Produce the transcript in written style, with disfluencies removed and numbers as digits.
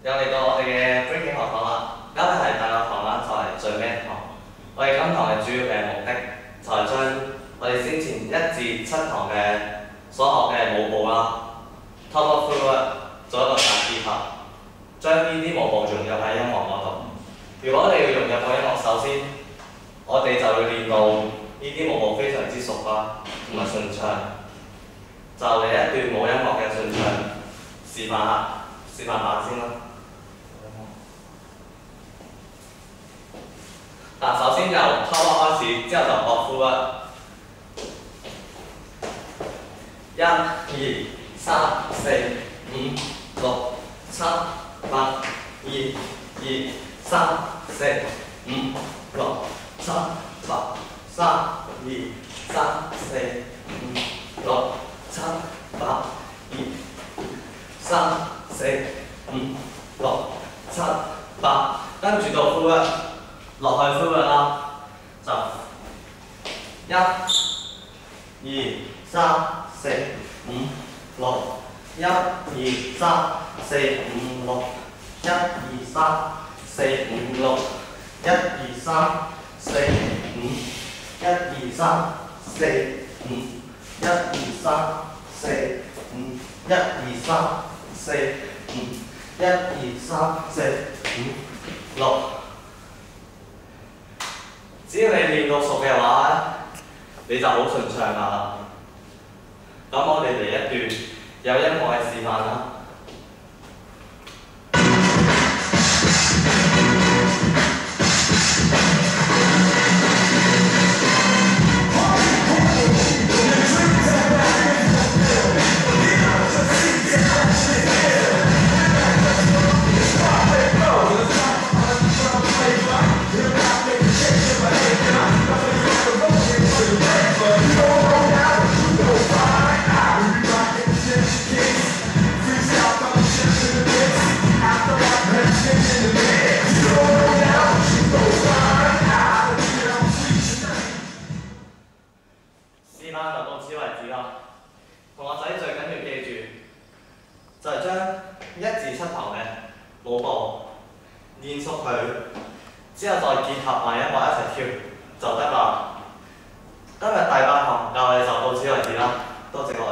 又嚟到我哋嘅 breaking 學堂啦。今日係第六堂啦，就係最尾一堂。我哋今堂嘅主要嘅目的就係將我哋先前1至7堂嘅所學嘅舞步啦 ，top of footwork 做一個大結合，將呢啲舞步融入喺音樂嗰度。如果你要融入個音樂，首先我哋就要練到呢啲舞步非常之熟啦，同埋順暢。就嚟一段冇音樂嘅順暢示範版先啦。嗱，首先由 top up 開始，之後就踱 footwork。1、2、3、4、5、6、7、8、1、2、3、4、5、6、7、8、3、2、3、4、5、6、7、8、1、3、4、5、6、7、8，跟住到 footwork 落去 footwork 啦，就1、2、3、4、5、6、1、2、3、4、5、6、1、2、3、4、5、6、1、2、3、4、5、1、2、3、4、5、1、2、3、4、5、1、2、3、4、5、1、2、3、4、5、6。只要你練到熟嘅話，你就好順暢啦。咁我哋嚟一段有音樂嘅示範啦。示範就到此為止啦。同學仔最緊要記住，就係將1至7堂嘅舞步練熟佢，之後再結合埋音樂一齊跳就得啦。今日第8堂教你就到此為止啦，多謝各位。